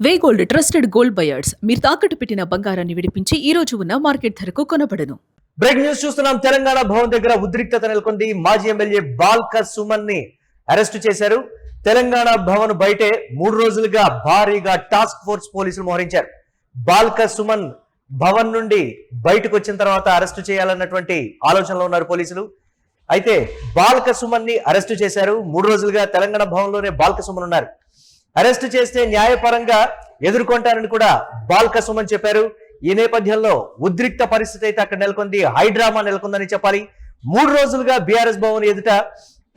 వే gold trusted gold buyers మీరు తాకట్టు పెట్టిన బంగారాన్ని విడిపించి ఈ రోజు ఉన్న మార్కెట్ ధరకు కొనబడను. బ్రేక్ న్యూస్ చూస్తున్నాం. తెలంగాణ భవన్ దగ్గర ఉద్రిక్తత నెలకొంది. మాజీ ఎమ్మెల్యే బాల్క సుమన్ ని అరెస్టు చేశారు. తెలంగాణ భవన్ బయటే 3 రోజులుగా భారీగా టాస్క్ ఫోర్స్ పోలీసులు మోహరించారు. బాల్క సుమన్ భవన్ నుండి బయటకు వచ్చిన తర్వాత అరెస్టు చేయాలన్నటువంటి ఆలోచనలో ఉన్నారు పోలీసులు. అయితే బాల్క సుమన్ ని అరెస్టు చేశారు. 3 రోజులుగా తెలంగాణ భవన్ లోనే బాల్క సుమన్ ఉన్నారు. అరెస్టు చేస్తే న్యాయపరంగా ఎదుర్కొంటారని కూడా బాల్క సుమన్ చెప్పారు. ఈ నేపథ్యంలో ఉద్రిక్త పరిస్థితి అయితే అక్కడ నెలకొంది. హైడ్రామా నెలకొందని చెప్పాలి. 3 రోజులుగా బీఆర్ఎస్ భవన్ ఎదుట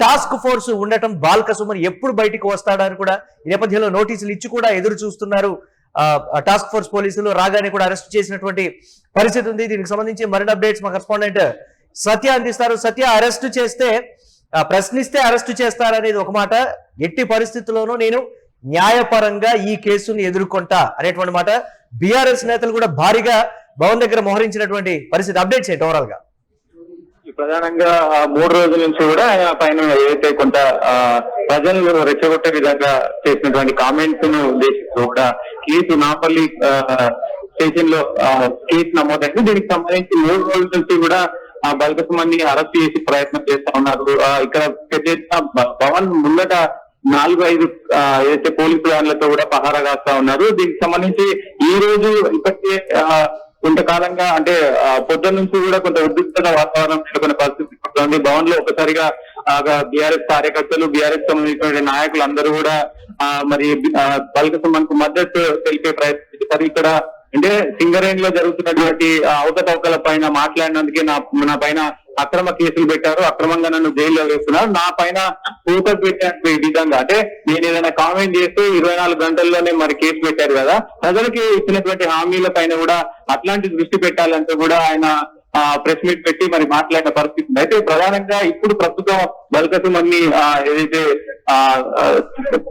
టాస్క్ ఫోర్స్ ఉండటం, బాల్క సుమన్ ఎప్పుడు బయటికి వస్తాడని కూడా ఈ నేపథ్యంలో నోటీసులు ఇచ్చి కూడా ఎదురు చూస్తున్నారు. టాస్క్ ఫోర్స్ పోలీసులు రాగానే కూడా అరెస్ట్ చేసినటువంటి పరిస్థితి ఉంది. దీనికి సంబంధించి మరిన్ని అప్డేట్స్ మా కరెస్పాండెంట్ సత్య అందిస్తారు. సత్య, అరెస్టు చేస్తే ప్రశ్నిస్తే అరెస్టు చేస్తారనేది ఒక మాట, ఎట్టి పరిస్థితుల్లోనూ నేను న్యాయపరంగా ఈ కేసుని ఎదుర్కొంటా అనేటువంటి మాట బీఆర్ఎస్ నేతలు కూడా భారీగా భవన్ దగ్గర మోహరించినటువంటి పరిస్థితి. అప్డేట్స్ ఏంటి ఓవరాల్ గా? ప్రధానంగా 3 రోజుల నుంచి కూడా ఆయన పైన ఏదైతే కొంత ప్రజలను రెచ్చగొట్టే విధంగా చేసినటువంటి కామెంట్స్ ను ఉద్దేశిస్తూ కూడా కేసు నాపల్లి స్టేషన్ లో కేసు నమోదైంది. దీనికి సంబంధించి 3 రోజుల నుంచి కూడా బాల్క సుమన్ ని అరెస్ట్ చేసి ప్రయత్నం చేస్తా ఉన్నారు. ఇక్కడ పెద్ద భవన్ ముందట 4-5 ఏదైతే పోలీసు వ్యాన్లతో కూడా పహారా కాస్తా ఉన్నారు. దీనికి సంబంధించి ఈ రోజు ఇప్పటికే కొంతకాలంగా అంటే పొద్దున్న నుంచి కూడా కొంత ఉద్రిక్తత వాతావరణం నెలకొన్న పరిస్థితి ఉంది. భవన్ లో ఒకసారిగా బీఆర్ఎస్ కార్యకర్తలు, బీఆర్ఎస్ సంబంధించిన నాయకులు అందరూ కూడా మరి బాల్క సుమన్ కు మద్దతు తెలిపే ప్రయత్నిస్తారు. ఇక్కడ అంటే సింగరేణి లో జరుగుతున్నటువంటి అవకతవకల పైన మాట్లాడినందుకే నా పైన అక్రమ కేసులు పెట్టారు, అక్రమంగా నన్ను జైల్లో వేస్తున్నారు, నా పైన ఫోకస్ పెట్టే విధంగా అంటే నేను ఏదైనా కామెంట్ చేస్తే 24 గంటల్లోనే మరి కేసు పెట్టారు కదా, ప్రజలకి ఇచ్చినటువంటి హామీల పైన కూడా అట్లాంటి దృష్టి పెట్టాలంటే కూడా ఆయన ప్రెస్ మీట్ పెట్టి మరి మాట్లాడిన పరిస్థితి ఉంది. అయితే ప్రధానంగా ఇప్పుడు ప్రస్తుతం బాల్క సుమన్ ని ఏదైతే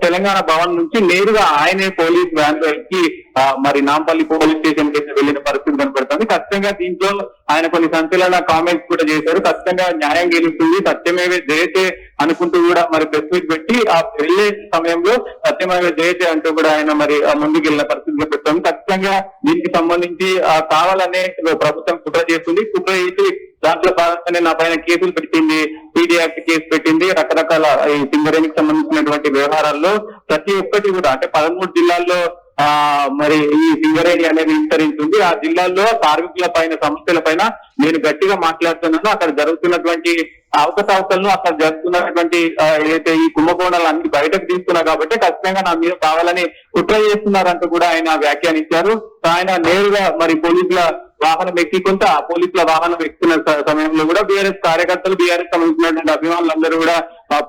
తెలంగాణ భవన్ నుంచి నేరుగా ఆయనే పోలీస్ వ్యాన్ లో ఎక్కి మరి నాంపల్లి పోలీస్ స్టేషన్ కి వెళ్ళిన పరిస్థితి కనపడుతుంది. ఖచ్చితంగా దీంట్లో ఆయన కొన్ని సంచలన కామెంట్స్ కూడా చేశారు. ఖచ్చితంగా న్యాయం గెలుస్తుంది, సత్యమేవే జయతే అనుకుంటూ కూడా మరి ప్రెస్ మీట్ పెట్టి ఆ వెళ్లే సమయంలో సత్యమేవే జయతే అంటూ కూడా ఆయన మరి ముందుకు వెళ్ళిన పరిస్థితి కనపడుతుంది. ఖచ్చితంగా దీనికి సంబంధించి కావాలనే ప్రభుత్వం కుట్ర చేస్తుంది. కుట్ర చేసి దాంట్లో భాగంగానే నా పైన కేసులు పెట్టింది, పీడీ యాక్ట్ కేసు పెట్టింది, రకరకాల ఈ సింగరేణికి సంబంధించినటువంటి వ్యవహారాల్లో ప్రతి ఒక్కటి కూడా అంటే 13 జిల్లాల్లో మరి ఈ సింగరేణి అనేది విస్తరించింది. ఆ జిల్లాల్లో కార్మికుల పైన, సమస్యల పైన నేను గట్టిగా మాట్లాడుతున్నాను. అక్కడ జరుగుతున్నటువంటి అవకతవకలను, అక్కడ జరుగుతున్నటువంటి ఏదైతే ఈ కుంభకోణాలు అన్ని బయటకు తీస్తున్నా కాబట్టి ఖచ్చితంగా నా మీద కావాలని కుట్ర చేస్తున్నారంటూ కూడా ఆయన వ్యాఖ్యానించారు. ఆయన నేరుగా మరి పోలీసుల వాహనం ఎక్కి కొంత పోలీసుల వాహనం ఎక్కుతున్న సమయంలో కూడా బీఆర్ఎస్ కార్యకర్తలు, బీఆర్ఎస్ సంబంధించినటువంటి అభిమానులందరూ కూడా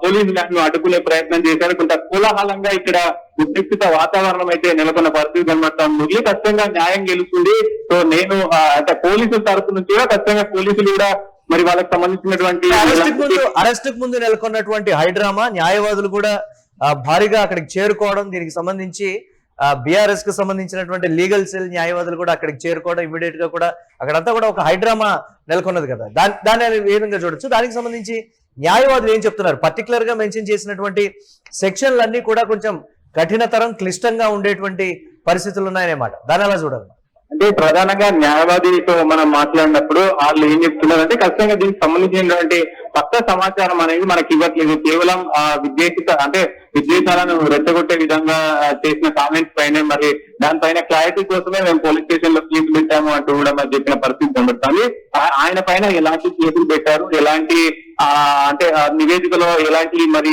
పోలీసు ల్యాండ్ అడ్డుకునే ప్రయత్నం చేశారు. కొంత కోలాహలంగా ఇక్కడ ఉద్రిక్త వాతావరణం అయితే నెలకొన్న పరిస్థితి కనబడుతుంది. ఖచ్చితంగా న్యాయం గెలుస్తుంది. సో నేను అంటే పోలీసుల తరఫు నుంచి కూడా ఖచ్చితంగా పోలీసులు కూడా మరి వాళ్ళకి సంబంధించినటువంటి అరెస్ట్ ముందు నెలకొన్నటువంటి హైడ్రామా, న్యాయవాదులు కూడా భారీగా అక్కడికి చేరుకోవడం, దీనికి సంబంధించి బీఆర్ఎస్ కు సంబంధించినటువంటి లీగల్ సెల్ న్యాయవాదులు కూడా అక్కడికి చేరుకోవడం, ఇమీడియట్ గా కూడా అక్కడంతా కూడా ఒక హైడ్రామా నెలకొన్నది కదా, దాన్ని ఏ విధంగా చూడొచ్చు? దానికి సంబంధించి న్యాయవాదులు ఏం చెప్తున్నారు? పర్టికులర్ గా మెన్షన్ చేసినటువంటి సెక్షన్లన్నీ కూడా కొంచెం కఠినతరం, క్లిష్టంగా ఉండేటువంటి పరిస్థితులు ఉన్నాయన్నమాట. దాన్ని ఎలా చూడాలి? అంటే ప్రధానంగా న్యాయవాదితో మనం మాట్లాడినప్పుడు వాళ్ళు ఏం చెప్తున్నారంటే ఖచ్చితంగా దీనికి సంబంధించినటువంటి కొత్త సమాచారం అనేది మనకి ఇవ్వట్లేదు. కేవలం విద్వేషాలను రెచ్చగొట్టే విధంగా చేసిన కామెంట్స్ పైన మరి దానిపైన క్లారిటీ కోసమే మేము పోలీస్ స్టేషన్ లో కేసులు పెట్టాము అంటూ కూడా మరి చెప్పిన పరిస్థితి కనబడుతుంది. ఆయన పైన ఎలాంటి కేసులు పెట్టారు, ఎలాంటి అంటే నివేదికలో ఎలాంటి మరి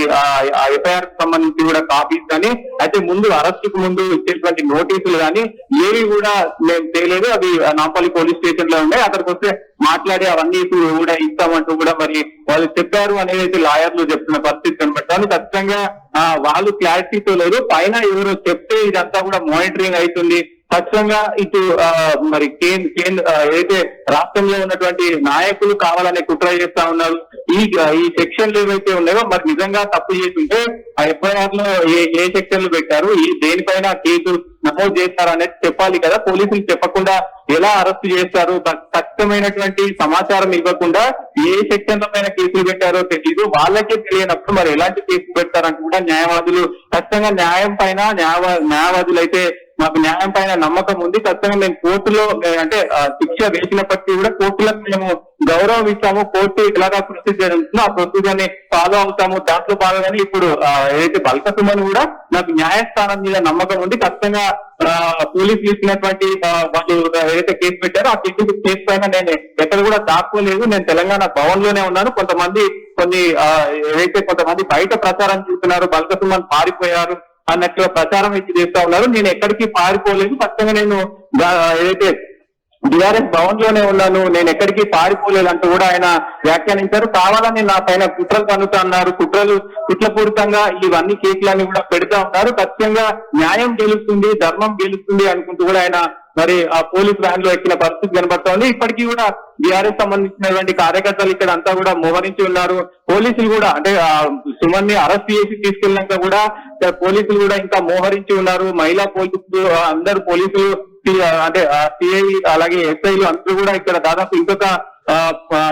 ఎఫ్ఐఆర్ కు సంబంధించి కూడా కాపీస్ కానీ, అయితే ముందు అరెస్ట్ కు ముందు ఇచ్చేటువంటి నోటీసులు కానీ ఏవి కూడా మేము తేలేదు. అవి నాంపల్లి పోలీస్ స్టేషన్ లో ఉన్నాయి. అక్కడికి వస్తే మాట్లాడి అవన్నీ కూడా ఇస్తామంటూ కూడా మరి వాళ్ళు చెప్పారు అనేది లాయర్లు చెప్తున్న పరిస్థితి కనబడుతుంది. ఖచ్చితంగా వాళ్ళు క్లారిటీతో లేదు. పైన ఎవరో చెప్తే ఇదంతా కూడా మానిటరింగ్ అవుతుంది. ఖచ్చితంగా ఇటు మరి ఏదైతే రాష్ట్రంలో ఉన్నటువంటి నాయకులు కావాలనే కుట్ర చేస్తా ఉన్నారు. ఈ సెక్షన్లు ఏవైతే ఉన్నాయో మరి నిజంగా తప్పు చేస్తుంటే ఆ ఎఫ్ఐఆర్ లో ఏ సెక్షన్లు పెట్టారు, దేనిపైన కేసు నమోదు చేస్తారు అనేది చెప్పాలి కదా. పోలీసులు చెప్పకుండా ఎలా అరెస్ట్ చేస్తారు? ఖచ్చితమైనటువంటి సమాచారం ఇవ్వకుండా ఏ సెక్షన్ల పైన కేసులు పెట్టారో తెలియదు. వాళ్ళకే తెలియనప్పుడు మరి ఎలాంటి కేసులు పెడతారంటూ కూడా న్యాయవాదులు ఖచ్చితంగా న్యాయం పైన న్యాయవాదులు అయితే మాకు న్యాయం పైన నమ్మకం ఉంది. ఖచ్చితంగా మేము కోర్టులో అంటే శిక్ష వేసినప్పటికీ కూడా కోర్టులకు మేము గౌరవం ఇస్తాము. కోర్టు ఇలాగా ప్రొసీజర్ ఉంటుందో ఆ ప్రొసీజర్ ని ఫాలో అవుతాము. దాంట్లో భాగంగానే ఇప్పుడు ఏదైతే బల్క సుమన్ కూడా నాకు న్యాయస్థానం మీద నమ్మకం ఉంది. ఖచ్చితంగా పోలీసులు ఇచ్చినటువంటి వాళ్ళు ఏదైతే కేసు పెట్టారో ఆ కేసు పైన నేను ఎక్కడ కూడా దాక్కోలేదు. నేను తెలంగాణ భవన్ లోనే ఉన్నాను. కొంతమంది బయట ప్రచారం చేస్తున్నారు, బల్క సుమన్ పారిపోయారు అన్నట్టుగా ప్రచారం చేస్తా ఉన్నారు. నేను ఎక్కడికి పారిపోలేదు. ఖచ్చితంగా నేను ఏదైతే బీఆర్ఎస్ భవన్ లోనే ఉన్నాను, నేను ఎక్కడికి పారిపోలేదు అంటూ కూడా ఆయన వ్యాఖ్యానించారు. కావాలని నా పైన కుట్రలు పన్నుతా అన్నారు. కుట్రపూరితంగా ఇవన్నీ కేసులన్నీ కూడా పెడతా ఉన్నారు. ఖచ్చితంగా న్యాయం గెలుస్తుంది, ధర్మం గెలుస్తుంది అనుకుంటూ కూడా ఆయన మరి ఆ పోలీస్ వ్యాన్ లో ఎక్కిన పరిస్థితి కనబడుతోంది. ఇప్పటికీ కూడా బీఆర్ఎస్ సంబంధించినటువంటి కార్యకర్తలు ఇక్కడ అంతా కూడా మోహరించి ఉన్నారు. పోలీసులు కూడా అంటే సుమన్ ని అరెస్ట్ చేసి తీసుకెళ్ళినాక కూడా పోలీసులు కూడా ఇంకా మోహరించి ఉన్నారు. మహిళా పోలీసులు అందరు పోలీసులు అంటే సిఐ అలాగే ఎస్ఐలు అందరూ కూడా ఇక్కడ దాదాపు ఇంకొక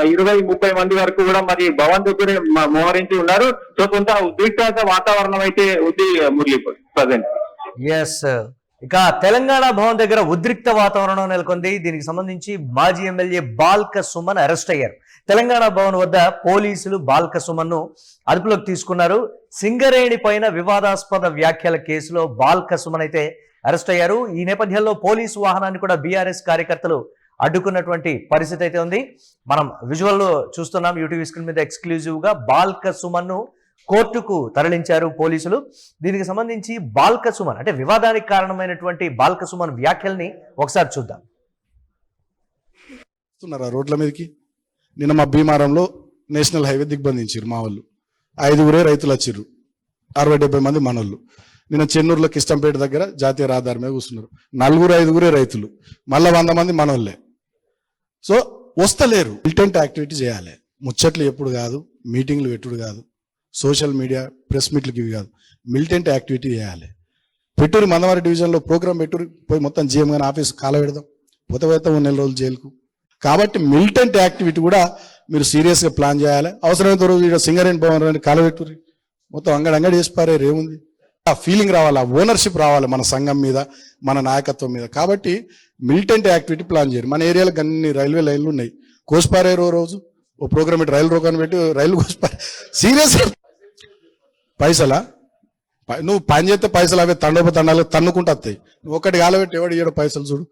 20-30 మంది వరకు కూడా మరి భవన్ దగ్గరే మోహరించి ఉన్నారు. సో కొంత ఉద్రిక్త వాతావరణం అయితే ఉంది మురళీ ప్రజెంట్. ఎస్, ఇక తెలంగాణ భవన్ దగ్గర ఉద్రిక్త వాతావరణం నెలకొంది. దీనికి సంబంధించి మాజీ ఎమ్మెల్యే బాల్క సుమన్ అరెస్ట్ అయ్యారు. తెలంగాణ భవన్ వద్ద పోలీసులు బాల్క సుమన్ ను అదుపులోకి తీసుకున్నారు. సింగరేణి పైన వివాదాస్పద వ్యాఖ్యల కేసులో బాల్క సుమన్ అయితే అరెస్ట్ అయ్యారు. ఈ నేపథ్యంలో పోలీసు వాహనాన్ని కూడా బీఆర్ఎస్ కార్యకర్తలు అడ్డుకున్నటువంటి పరిస్థితి అయితే ఉంది. మనం విజువల్ లో చూస్తున్నాం యూటీవీ స్క్రీన్ మీద. ఎక్స్క్లూజివ్ గా బాల్క సుమన్ ను కోర్టుకు తరలించారు పోలీసులు. దీనికి సంబంధించి బాల్క సుమన్ అంటే వివాదానికి కారణమైనటువంటి బాల్క సుమన్ వ్యాఖ్యల్ని ఒకసారి చూద్దాం. రోడ్ల మీదకి నిన్న మా భీమారంలో నేషనల్ హైవే దిగ్బంధించారు మా వాళ్ళు. 5 రైతులు వచ్చిర్రు, 60-70 మంది మనోళ్ళు. నిన్న చెన్నూరులో కిష్టంపేట దగ్గర జాతీయ రహదారి మీద కూర్చున్నారు. 4-5 రైతులు, మళ్ళా 100 మంది మనోళ్ళే. సో వస్తలేరు. మిలిటెంట్ యాక్టివిటీ చేయాలి. ముచ్చట్లు ఎప్పుడు కాదు, మీటింగ్లు పెట్టుడు కాదు, సోషల్ మీడియా ప్రెస్ మీట్లకి ఇవి కాదు, మిలిటెంట్ యాక్టివిటీ చేయాలి. పెట్టూరు మందవారి డివిజన్లో ప్రోగ్రామ్ పెట్టూరు, పోయి మొత్తం జీఎం గారి ఆఫీస్ కాల పెడదాం, పోతే 1 నెల రోజులు జైలుకు. కాబట్టి మిలిటెంట్ యాక్టివిటీ కూడా మీరు సీరియస్గా ప్లాన్ చేయాలి. అవసరమైనంత రోజు సింగరేణి భవన్ కాలబెట్టుర్రి, మొత్తం అంగడి చేసి పారేరు. ఏముంది? ఆ ఫీలింగ్ రావాలి, ఆ ఓనర్షిప్ రావాలి మన సంఘం మీద, మన నాయకత్వం మీద. కాబట్టి మిలిటెంట్ యాక్టివిటీ ప్లాన్ చేయరు. మన ఏరియాలో అన్ని రైల్వే లైన్లు ఉన్నాయి, కోసిపారేరు. రోజు ఓ ప్రోగ్రామ్ పెట్టి రైలు రోకాన్ని పెట్టి రైలు కోసిపారే. సీరియస్ పైసలా? నువ్వు పని చేస్తే పైసలు అవే తండోపతండాలు తన్నుకుంటూ వస్తాయి. నువ్వు ఒక్కటి కాలబెట్టి ఎవడు ఇయ్యడు పైసలు చూడు.